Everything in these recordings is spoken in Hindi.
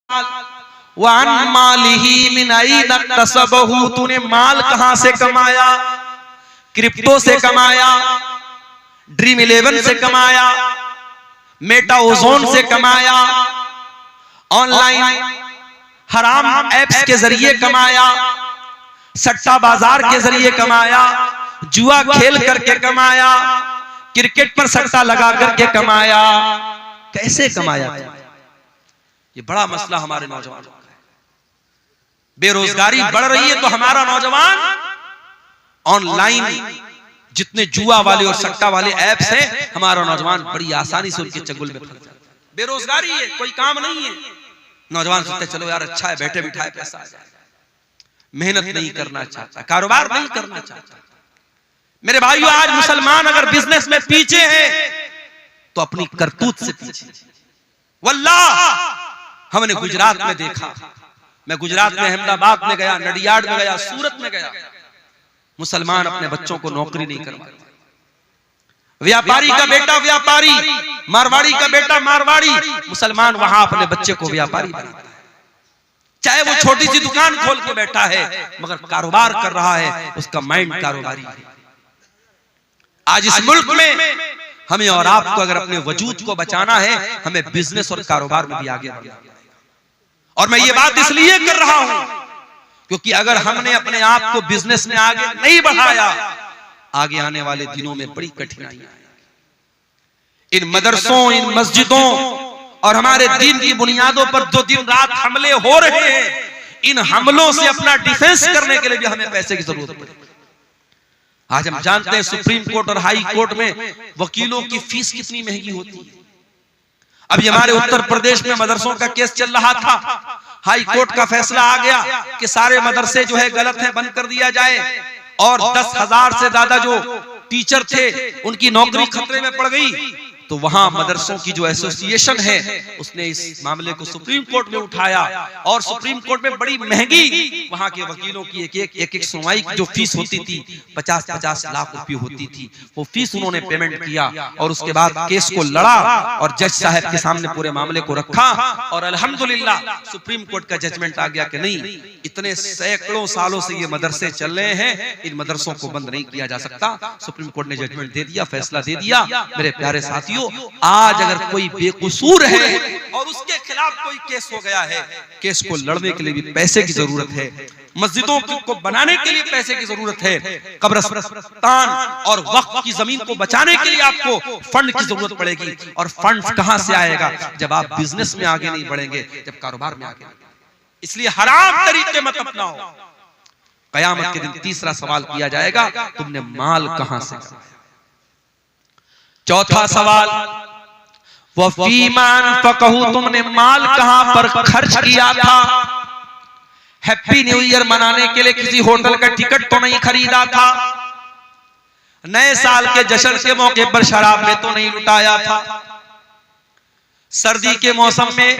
वन मालिही मिन ऐन कसबहू, तूने माल कहां से कमाया? क्रिप्टो से कमाया, ड्रीम 11 से कमाया, मेटा ओजोन से कमाया, ऑनलाइन हराम एप्स के जरिए कमाया, सट्टा बाजार के जरिए कमाया, जुआ खेल करके कमाया, क्रिकेट पर सट्टा लगा करके कमाया। कैसे कमाया? ये बड़ा मसला हमारे नौजवानों का है। बेरोजगारी बढ़ रही है तो हमारा नौजवान ऑनलाइन जितने जुआ वाले और सट्टा वाले ऐप्स हैं, हमारा नौजवान बड़ी आसानी से उनके चंगुल में फंस जाता है। बेरोजगारी है, कोई काम नहीं है, नौजवान सोचते चलो यार अच्छा है, बैठे बिठाए पैसा आ जाए। मेहनत नहीं करना चाहता, कारोबार नहीं करना चाहता। मेरे भाइयों, आज मुसलमान अगर बिजनेस में पीछे है तो अपनी करतूत से पीछे। वल्लाह हमने गुजरात में देखा, मैं गुजरात में अहमदाबाद में गया, नडियाड में गया, सूरत में गया, मुसलमान अपने बच्चों को नौकरी नहीं करवाते। व्यापारी का बेटा व्यापारी, मारवाड़ी का बेटा मारवाड़ी, मुसलमान वहां अपने बच्चे को व्यापारी बनाता है। चाहे वो छोटी सी दुकान खोल के बैठा है, मगर कारोबार कर रहा है, उसका माइंड कारोबारी है। आज इस मुल्क में हमें और आपको अगर अपने वजूद को बचाना है, हमें बिजनेस और कारोबार में भी आगे बढ़ना है। और मैं ये बात इसलिए कर रहा हूं क्योंकि अगर हमने अपने आप को बिजनेस में आगे नहीं बढ़ाया, आगे आने वाले दिनों में बड़ी कठिनाइयां आएंगी। इन मदरसों, इन मस्जिदों और हमारे दीन की बुनियादों पर जो दिन रात हमले हो रहे हैं, इन हमलों से अपना डिफेंस करने के लिए भी हमें पैसे की जरूरत पड़ेगी। आज हम जानते हैं सुप्रीम कोर्ट और हाई कोर्ट में वकीलों की फीस कितनी महंगी होती है। अभी हमारे उत्तर प्रदेश में मदरसों का केस चल रहा था, हाई कोर्ट का फैसला आ गया कि सारे मदरसे जो है गलत है, बंद कर दिया जाए, और 10,000 से ज्यादा जो टीचर थे उनकी नौकरी खतरे में पड़ गई। तो वहां मदरसों की जो एसोसिएशन है उसने इस मामले को सुप्रीम कोर्ट में उठाया, और सुप्रीम कोर्ट में बड़ी महंगी वहां के वकीलों की एक सुनवाई की जो फीस होती थी 50-50 लाख रुपए होती थी, वो फीस उन्होंने पेमेंट किया और उसके बाद केस को लड़ा और जज साहब के सामने पूरे मामले को रखा, और अल्हम्दुलिल्लाह सुप्रीम कोर्ट का जजमेंट आ गया कि नहीं, इतने सैकड़ों सालों से ये मदरसे चल रहे हैं, इन मदरसों को बंद नहीं किया जा सकता। सुप्रीम कोर्ट ने जजमेंट दे दिया, फैसला दे दिया। मेरे प्यारे साथियों, आज अगर कोई बेकसूर है और उसके खिलाफ कोई केस हो गया है, केस को लड़ने के लिए भी पैसे की जरूरत है, मस्जिदों को बनाने के लिए पैसे की जरूरत है, कब्रिस्तान और वक्फ की जमीन को बचाने के लिए आपको फंड की जरूरत पड़ेगी। और फंड कहां से आएगा? जब आप बिजनेस में आगे नहीं बढ़ेंगे, जब कारोबार में आगे। इसलिए हराम तरीके मत अपनाओ। कयामत के दिन तीसरा सवाल किया जाएगा, तुमने माल कहां से कमाया। चौथा सवाल, वफीमान फकहू, तुमने माल कहां पर खर्च किया था। हैप्पी न्यू ईयर मनाने के लिए किसी होटल का टिकट तो नहीं खरीदा था, नए साल के जश्न के मौके पर शराब में तो नहीं लुटाया था, सर्दी के मौसम में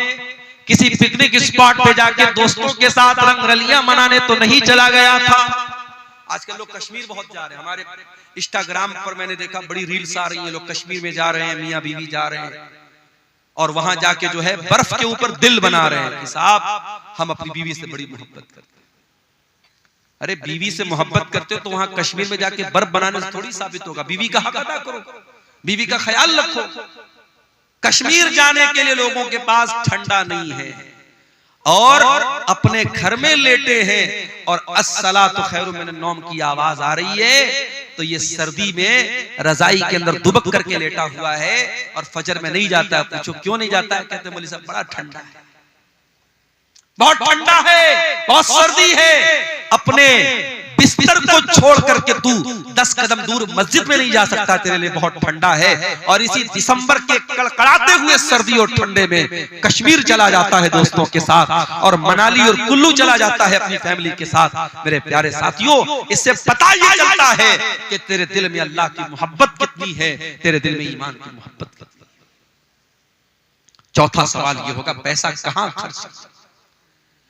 किसी पिकनिक स्पॉट पे जाके दोस्तों के साथ रंगरलियां मनाने तो नहीं चला गया था। आजकल लोग कश्मीर बहुत जा रहे हैं, हमारे इंस्टाग्राम पर मैंने देखा बड़ी रील्स आ रही है, लोग कश्मीर में जा रहे हैं, मियां बीवी जा रहे हैं और वहां जाके जो है बर्फ के ऊपर दिल बना रहे हैं कि साहब हम अपनी बीवी से बड़ी मोहब्बत करते हैं। अरे बीवी से मोहब्बत करते हो तो वहां कश्मीर में जाके बर्फ बनाने से थोड़ी साबित होगा। बीवी का हक अदा करो, बीवी का ख्याल रखो। कश्मीर जाने के लिए लोगों के पास ठंडा नहीं है और अपने घर में लेटे हैं और अस्सलातु खैरुम मिनन नौम की आवाज आ रही है, तो ये सर्दी में रजाई के अंदर दुबक करके लेटा हुआ है और फजर में नहीं जाता है। पूछो क्यों नहीं जाता है? कहते मौलवी साहब बड़ा ठंडा है, बहुत ठंडा है, बहुत सर्दी है। अपने बिस्तर को छोड़ करके तू 10 कदम दूर मस्जिद में नहीं जा सकता, तेरे लिए बहुत ठंडा है। और इसी दिसंबर के कड़कड़ाते हुए सर्दी और ठंडे में कश्मीर चला जाता है दोस्तों के साथ, और मनाली और कुल्लू चला जाता है अपनी फैमिली के साथ। मेरे प्यारे साथियों, इससे पता ये चलता है कि तेरे दिल में अल्लाह की मोहब्बत कितनी है, तेरे दिल में ईमान की मोहब्बत कितनी है। चौथा सवाल ये होगा, पैसा कहां खर्च।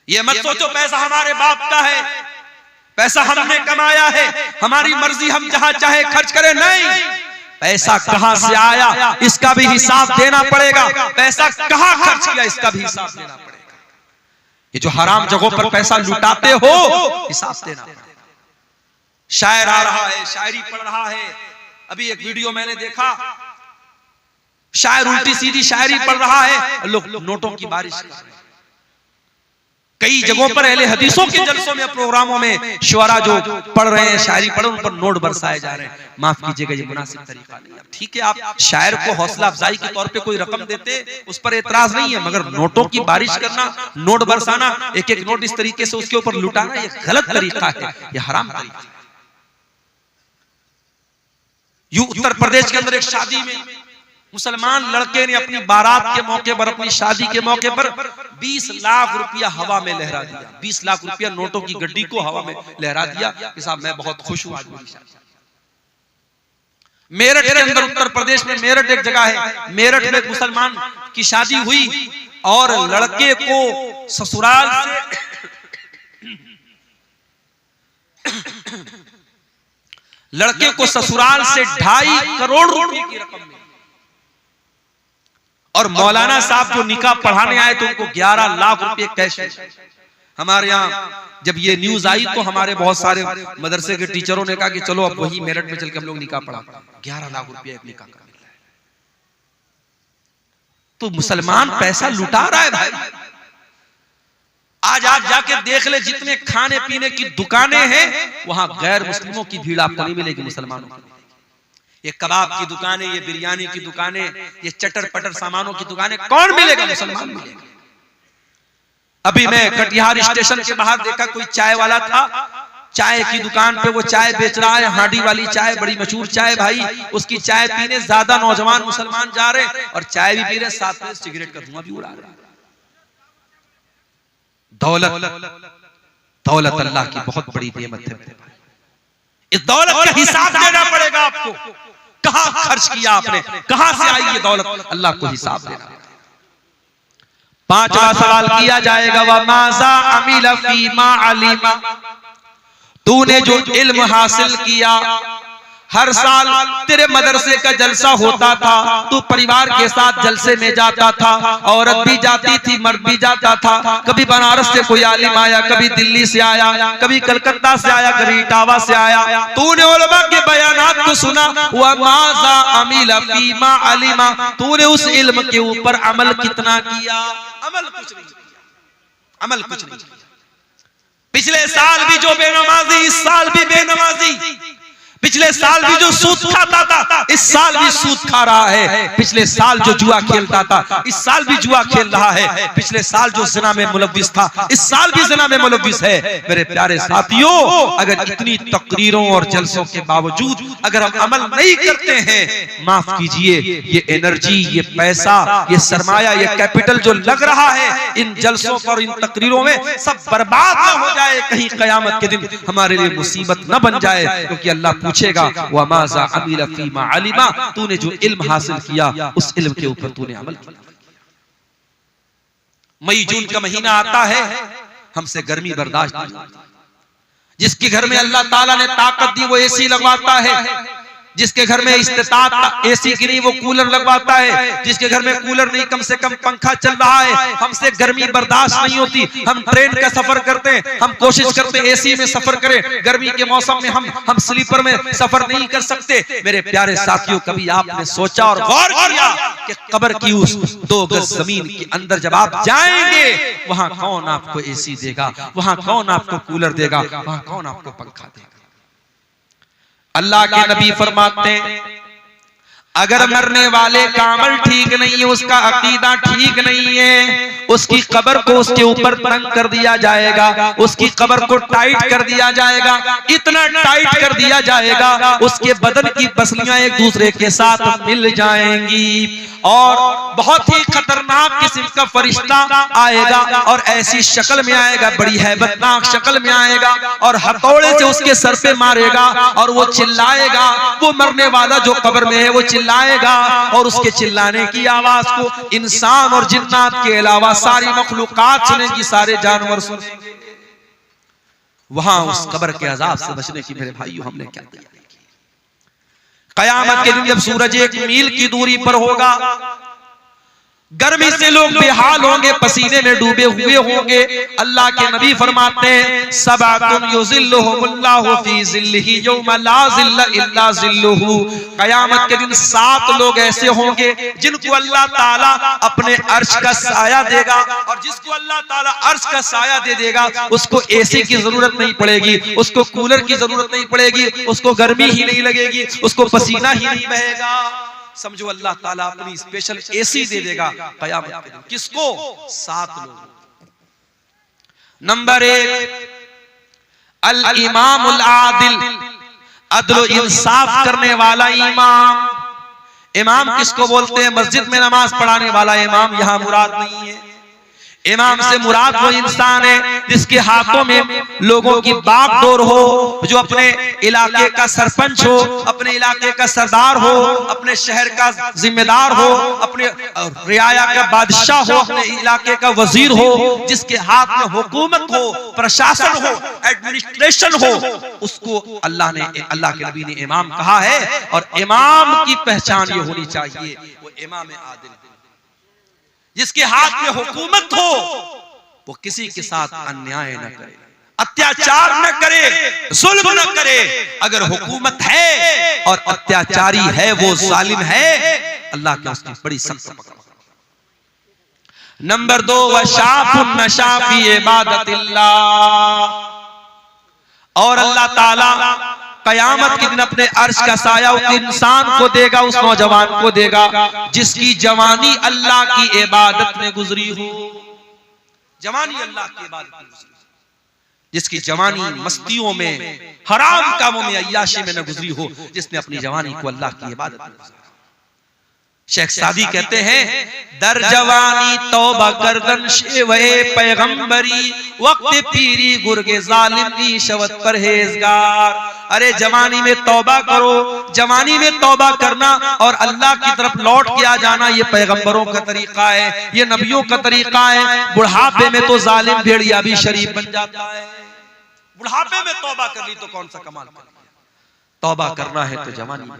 ये मत सोचो पैसा हमारे बाप का है, पैसा हमने कमाया है, हमारी मर्जी हम जहां चाहे खर्च करें। नहीं, पैसा कहां से आया इसका भी हिसाब देना पड़ेगा, पैसा कहां खर्च किया इसका भी हिसाब देना पड़ेगा। ये जो हराम जगहों पर पैसा लुटाते हो, हिसाब देना। शायर आ रहा है, शायरी पढ़ रहा है। अभी एक वीडियो मैंने देखा, शायर उल्टी सीधी शायरी पढ़ रहा है, लोग नोटों की बारिश कर रहे हैं। कई जगहों पर अहले हदीसों के जलसों में, प्रोग्रामों में शुअरा जो पढ़ रहे हैं, शायरी पढ़, उन पर नोट बरसाए जा रहे हैं। माफ कीजिएगा, ये मुनासिब तरीका नहीं है। ठीक है, आप शायर को हौसला अफजाई के तौर पे कोई रकम देते, उस पर एतराज नहीं है, मगर नोटों की बारिश करना, नोट बरसाना, एक एक नोट इस तरीके से उसके ऊपर लुटाना, ये गलत तरीका है, ये हराम तरीका है। यूं उत्तर प्रदेश के अंदर एक शादी में मुसलमान लड़के ने अपनी बारात के मौके पर, अपनी शादी के मौके पर 20 लाख रुपया हवा में लहरा दिया। 20 लाख रुपया नोटों की गड्डी को हवा में लहरा दिया कि साहब मैं बहुत खुश हूं आज मेरी शादी। मेरठ के अंदर, उत्तर प्रदेश में मेरठ एक जगह है, मेरठ में एक मुसलमान की शादी हुई और लड़के को ससुराल से लड़के को ससुराल से 2.5 करोड़ रुपए की रकम मिली और मौलाना साहब जो निकाह पढ़ाने आए तो उनको 11 लाख रुपए कैश। हमारे यहाँ जब ये न्यूज आई तो हमारे बहुत सारे मदरसे के टीचरों ने कहा कि चलो अब वही मेरठ में चल के हम लोग निकाह पढ़ा। 11 लाख रुपया एक निकाह का मिल रहा है। तो मुसलमान पैसा लुटा रहा है भाई। आज आप जाके देख ले, जितने खाने पीने की दुकानें हैं वहां गैर मुस्लिमों की भीड़ आपको नहीं मिलेगी, मुसलमानों की। ये कबाब की दुकानें, ये बिरयानी की दुकानें, ये चटर पटर सामानों की दुकानें, कौन मिलेगा? मुसलमान मिलेगा। अभी मैं कटिहार स्टेशन के बाहर देखा, कोई चाय वाला था, चाय की दुकान पे वो चाय बेच रहा है, हांडी वाली चाय, बड़ी मशहूर चाय भाई। उसकी चाय पीने ज्यादा नौजवान मुसलमान जा रहे और चाय भी पी रहे, साथ में सिगरेट का धुआं भी उड़ा रहे। दौलत अल्लाह की बहुत बड़ी नेमत है। इस दौलत का हिसाब देना पड़ेगा आपको। कहां खर्च किया आपने, कहां से आई ये दौलत, अल्लाह को हिसाब देना। 5वां सवाल किया जाएगा, व माज़ा अमिला फीमा अलिमा, तूने जो इल्म हासिल किया, हर साल तेरे मदरसे का जलसा होता था, तू परिवार के साथ जलसे में जाता था, औरत भी जाती थी, मर्द भी जाता था। कभी बनारस से कोई आलिम आया, कभी दिल्ली से आया, कभी कलकत्ता से आया, कभी इटावा से आया। तूने उलमा के बयानात को सुना, व माज़ा अमिला फीमा अलिमा, तूने उस इल्म के ऊपर अमल कितना किया? अमल कुछ नहीं किया, अमल कुछ नहीं किया। पिछले साल भी जो बेनमाजी, इस साल भी बेनमाजी। पिछले साल भी जो सूद खाता था, इस साल भी सूद खा रहा है। पिछले साल जो जुआ खेलता था, इस साल भी जुआ खेल रहा है। पिछले साल जो ज़िना में मुलव्विस था, इस साल भी ज़िना में मुलव्विस है। मेरे प्यारे साथियों, अगर इतनी तकरीरों और जलसों के बावजूद अगर हम अमल नहीं करते हैं, माफ कीजिए, ये एनर्जी, ये पैसा, ये सरमाया, ये कैपिटल जो लग रहा है इन जलसों पर, इन तकरीरों में, सब बर्बाद न हो जाए, कहीं क़यामत के दिन हमारे लिए मुसीबत न बन जाए। क्योंकि अल्लाह पूछेगा, व माज़ा अमिला फीमा अलिमा, तूने जो इल्म हासिल किया उस इल्म के ऊपर तूने अमल किया। मई जून का महीना आता है, हमसे गर्मी बर्दाश्त नहीं होती। जिसके घर में अल्लाह ताला ने ताकत दी वो एसी लगवाता है, जिसके घर में इस्तिताअत एसी की नहीं वो कूलर लगवाता है, जिसके घर में कूलर नहीं कम से कम पंखा चल रहा है। हमसे गर्मी बर्दाश्त नहीं होती, हम ट्रेन का सफर करते हैं, हम कोशिश करते हैं एसी में सफर करें, गर्मी के मौसम में हम स्लीपर में सफर नहीं कर सकते। मेरे प्यारे साथियों, कभी आपने सोचा और गौर किया कि कब्र की उस 2 गज जमीन के अंदर जब आप जाएंगे, वहां कौन आपको एसी देगा, वहां कौन आपको कूलर देगा, वहां कौन आपको पंखा देगा? अल्लाह के नबी फरमाते हैं, अगर मरने वाले का अमल ठीक नहीं है, उसका अकीदा ठीक नहीं है, उसकी कब्र को उसके ऊपर तंग कर दिया जाएगा, उसकी कब्र को टाइट कर दिया जाएगा, इतना टाइट कर दिया जाएगा उसके बदन की पसलियां एक दूसरे के साथ मिल जाएंगी और बहुत ही खतरनाक किस्म का फरिश्ता आएगा और ऐसी शक्ल में आएगा, बड़ी हैबतनाक शक्ल में आएगा और हथौड़े से उसके सर पे मारेगा और वो चिल्लाएगा। वो मरने वाला जो कब्र में है वो चिल्लाएगा और उसके चिल्लाने की आवाज को इंसान और जिन्नात के अलावा सारी मखलूकात सुनेगी, सारे जानवर सुनेंगे। वहां उस कब्र के अजाब से बचने की मेरे भाइयों हमने क्या किया? कयामत के दिन जब सूरज 1 मील की दूरी पर होगा, गर्मी से लोग बेहाल होंगे, पसीने में डूबे हुए होंगे। अल्लाह के नबी फरमाते हैं सबअतुन युज़िल्लुहुमुल्लाहु फी ज़िल्लिही यौमा ला ज़िल्ला इल्ला ज़िल्लुहु। क़यामत के दिन 7 लोग ऐसे होंगे जिनको अल्लाह ताला अपने अर्श का साया देगा, और जिसको अल्लाह ताला अर्श का साया दे देगा उसको एसी की जरूरत नहीं पड़ेगी, उसको कूलर की जरूरत नहीं पड़ेगी, उसको गर्मी ही नहीं लगेगी, उसको पसीना ही नहीं बहेगा। समझो अल्लाह ताला अपनी स्पेशल एसी दे देगा क़यामत के दिन। किसको? 7 लोग। नंबर 1 अल इमामुल आदिल, अदल इंसाफ करने वाला इमाम। इमाम किसको बोलते हैं? मस्जिद में नमाज पढ़ाने वाला इमाम यहां मुराद नहीं है। इमाम से मुराद वो इंसान है जिसके हाथों में लोगों की बागडोर हो, जो अपने इलाके का सरपंच हो, अपने इलाके का सरदार हो, अपने शहर का जिम्मेदार हो, अपने रियाया का बादशाह हो, अपने इलाके का वजीर हो, जिसके हाथ में हुकूमत हो, प्रशासन हो, एडमिनिस्ट्रेशन हो, उसको अल्लाह के नबी ने इमाम कहा है। और इमाम की पहचान ये होनी चाहिए, वो इमाम आदिल, जिसके हाथ में हुकूमत हो, वो किसी के साथ अन्याय न करे, अत्याचार न करे, जुल्म न करे। अगर हुकूमत है और अत्याचारी है, वो जालिम है, अल्लाह के उसकी बड़ी सख्त पकड़। नंबर 2 वशाफुन नशा फी इबादतिल्लाह, और अल्लाह ताला क़यामत के दिन अपने अर्श का साया उस इंसान को देगा, उस नौजवान को देगा जिसकी जवानी अल्लाह की इबादत में गुजरी हो। जवानी अल्लाह की इबादत में गुजरी, जिसकी जवानी मस्तियों में, हराम कामों में, अय्याशी में न गुजरी हो, जिसने अपनी जवानी को अल्लाह की इबादत में गुजारा। शेख सादी कहते हैं दर जवानी तौबा करदन शेवे पैगंबरी, वक्त पीरी गुर्गे जालिम की शवत परहेजगार। अरे जवानी में तौबा करो, जवानी में तौबा करना और अल्लाह की तरफ लौट के आ जाना, ये पैगंबरों का तरीका है, ये नबियों का तरीका है। बुढ़ापे में तो जालिम भेड़िया भी शरीफ बन जाता है। बुढ़ापे में तौबा कर ली तो कौन सा कमाल कर लिया। तौबा करना है तो जवानी में,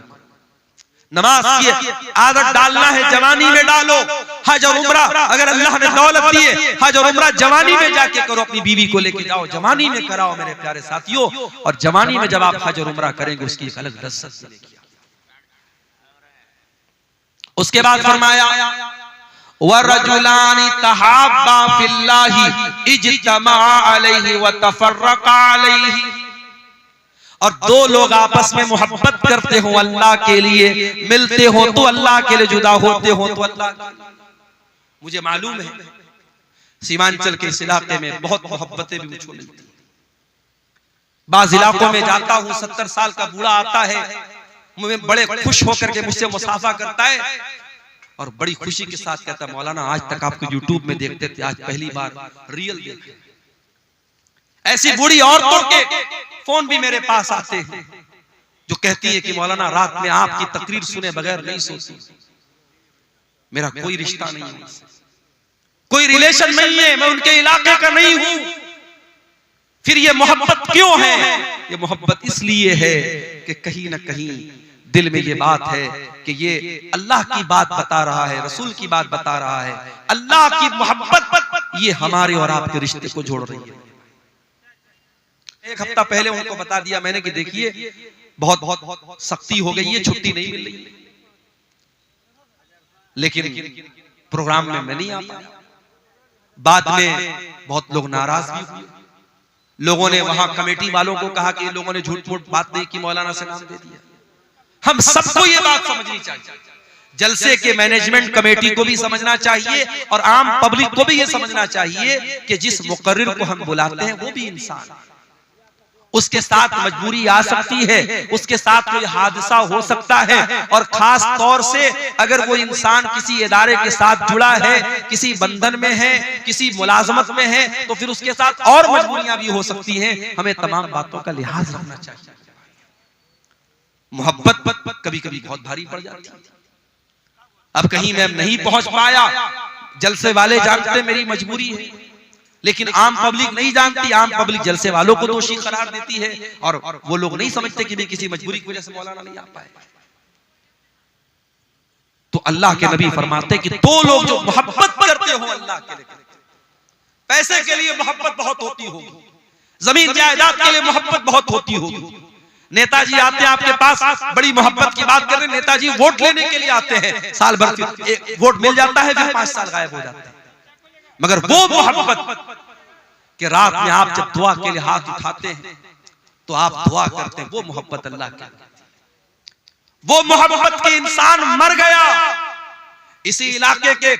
नमाज की आदत डालना है जवानी में डालो। हज और उम्रा अगर अल्लाह ने दौलत दी है, हज और उम्रा जवानी में जाके करो, अपनी बीवी को लेके जाओ, जवानी में कराओ मेरे प्यारे साथियों। और जवानी में जब आप हज और उम्रा करेंगे उसकी एक अलग लज्जत मिलेगी। उसके बाद फरमाया वरजुलानी तहाब्बा फिल्लाहि इज्तमा अलैहि व तफर्रका अलैहि, और 2 लोग आपस में मोहब्बत करते हो अल्लाह के लिए, मिलते हो तो अल्लाह के लिए, जुदा होते हो तो अल्लाह के लिए। मुझे मालूम है सीमांचल के इस इलाके में बहुत मोहब्बतें भी मुझको मिलती हैं। बाज़ इलाकों में जाता हूँ, 70 साल का बूढ़ा आता है, मुझे बड़े खुश होकर के मुझसे मुसाफा करता है और बड़ी खुशी के साथ कहता है मौलाना आज तक आपको यूट्यूब में देखते थे, आज पहली बार रियल देखे। ऐसी बूढ़ी औरतों के फोन भी मेरे पास आते हैं जो कहती है कि मौलाना रात में आपकी तकरीर सुने बगैर नहीं सोती, मेरा कोई रिश्ता नहीं है, कोई रिलेशन नहीं है, मैं उनके इलाके का नहीं हूं। फिर ये मोहब्बत क्यों है? ये मोहब्बत इसलिए है कि कहीं ना कहीं दिल में ये बात है कि ये अल्लाह की बात बता रहा है, रसूल की बात बता रहा है। अल्लाह की मोहब्बत ये हमारे और आपके रिश्ते को जोड़ रही है। एक हफ्ता पहले उनको बता दिया मैंने कि देखिए बहुत सख्ती हो गई है, छुट्टी नहीं मिल रही, लेकिन प्रोग्राम में मैं नहीं आ पाया। बाद में बहुत लोग नाराज भी हुए। लोगों ने वहां कमेटी वालों को कहा कि लोगों ने झूठ मूठ बात नहीं की, मौलाना से नाम दे दिया। हम सबको ये बात समझनी चाहिए, जलसे के मैनेजमेंट कमेटी को भी समझना चाहिए और आम पब्लिक को भी ये समझना चाहिए कि जिस मुकर्रिर को हम बुलाते हैं वो भी इंसान है, उसके साथ मजबूरी आ सकती है, उसके साथ कोई हादसा हो सकता है। और खास तौर से अगर वो इंसान किसी इदारे के साथ जुड़ा है, किसी बंधन में है, किसी मुलाजमत में है, तो फिर उसके साथ और मजबूरियां भी हो सकती हैं। हमें तमाम बातों का लिहाज रखना चाहिए। मोहब्बत कभी कभी बहुत भारी पड़ जाती है। अब कहीं मैं नहीं पहुंच पाया, जलसे वाले जानते मेरी मजबूरी है, लेकिन आम पब्लिक नहीं जानती। आम पब्लिक जलसे वालों को दोषी करार देती है और वो लोग नहीं समझते कि भी किसी मजबूरी की वजह से मौलाना नहीं आ पाए। तो अल्लाह के नबी फरमाते कि दो लोग जो मोहब्बत करते हो अल्लाह के लिए, पैसे के लिए मोहब्बत बहुत होती होगी, जमीन जायदाद के लिए मोहब्बत बहुत होती होगी, नेताजी आते हैं आपके पास, बड़ी मोहब्बत की बात कर रहे हैं, नेताजी वोट लेने के लिए आते हैं, साल भर वोट मिल जाता है, फिर 5 साल गायब हो जाते हैं। मगर वो मोहब्बत कि रात में आप जब दुआ के लिए हाथ उठाते हैं तो आप दुआ करते हैं, वो मोहब्बत अल्लाह की। वो मोहब्बत के इंसान मर गया, इसी इलाके के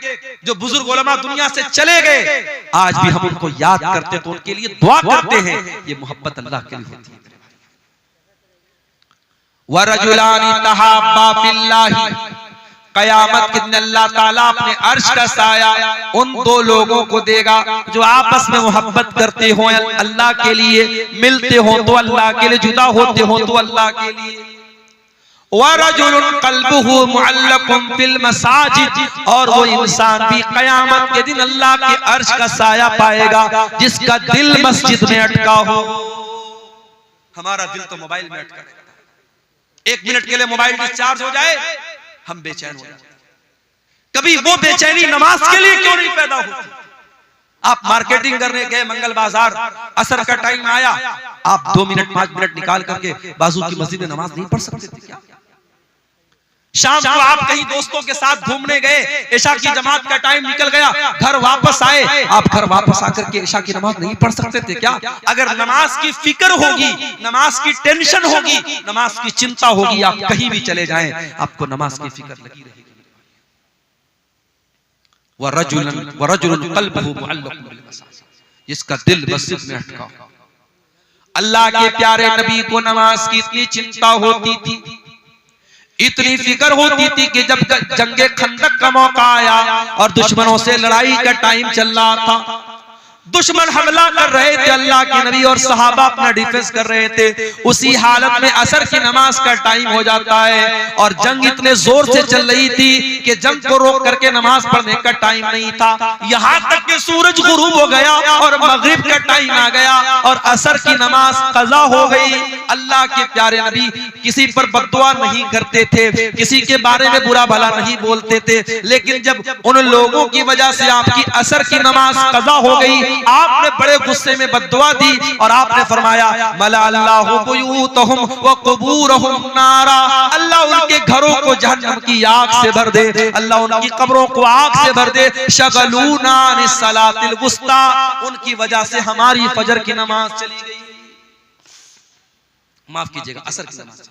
जो बुजुर्ग उलमा दुनिया से चले गए, आज भी हम उनको याद करते तो उनके लिए दुआ करते हैं, ये मोहब्बत अल्लाह के लिए होती है। वरजुलानी तहाब्बा फिल्लाही, कयामत के दिन अल्लाह ताला अपने अर्श का साया उन दो लोगों को देगा जो आपस में मोहब्बत करते हो अल्लाह के लिए, मिलते हो तो अल्लाह के लिए, जुदा होते हो तो अल्लाह के लिए। वरजुलुन क़ल्बुहु मुअल्लकुम फिल मसाजिद, और वो इंसान भी कयामत के दिन अल्लाह के अर्श का साया पाएगा जिसका दिल मस्जिद में अटका हो। हमारा दिल तो मोबाइल में अटका रहता है, 1 मिनट के लिए मोबाइल डिस्चार्ज हो जाए हम बेचैन हो जाते हैं। कभी वो बेचैनी नमाज के लिए क्यों नहीं पैदा होती? आप मार्केटिंग करने गए मंगल बाजार, असर का टाइम आया, आप 2 मिनट 5 मिनट निकाल करके बाजू की मस्जिद में नमाज नहीं पढ़ सकते थे क्या? शाम को आप कहीं दोस्तों के साथ घूमने गए, इशा की जमात का टाइम निकल गया, घर वापस आए, आप घर वापस आकर के इशा की नमाज नहीं पढ़ सकते थे क्या? अगर नमाज की फिक्र होगी, नमाज की टेंशन होगी, नमाज की चिंता होगी, आप कहीं भी चले जाएं आपको नमाज की फिक्र लगी रहेगी। वरजुलन क़ल्बुहु मुअल्लकुम बिल मसाजिद, जिसका दिल मस्जिद में अटका हो। अल्लाह के प्यारे नबी को नमाज की इतनी चिंता होती थी, इतनी फिक्र होती थी कि जब जंगे खंदक का मौका आया और दुश्मनों से लड़ाई का टाइम चल रहा था, दुश्मन हमला कर रहे थे, अल्लाह के नबी और सहाबा अपना डिफेंस कर रहे थे, उसी हालत में असर की नमाज का टाइम हो जाता है और जंग इतने जोर से चल रही थी कि जंग को रोक करके नमाज पढ़ने का टाइम नहीं था। यहाँ तक कि सूरज गुरूब हो गया और मगरिब का टाइम आ गया और असर की नमाज कज़ा हो गई। अल्लाह के प्यारे नबी किसी पर बद्दुआ नहीं करते थे, किसी के बारे में बुरा भला नहीं बोलते थे, लेकिन जब उन लोगों की वजह से आपकी असर की नमाज कज़ा हो गई, आपने बड़े गुस्से में बद्दुआ दी और आपने फरमाया मला अल्लाहु बुयूतहुम व क़ुबूरहुम नारा, अल्लाह उनके घरों को जहन्नम की आग से भर दे, अल्लाह उनकी कब्रों को आग से भर दे। शगलूना अनिस सलातिल वुस्ता, उनकी वजह से हमारी फजर की नमाज चली गई, माफ कीजिएगा असर की नमाज।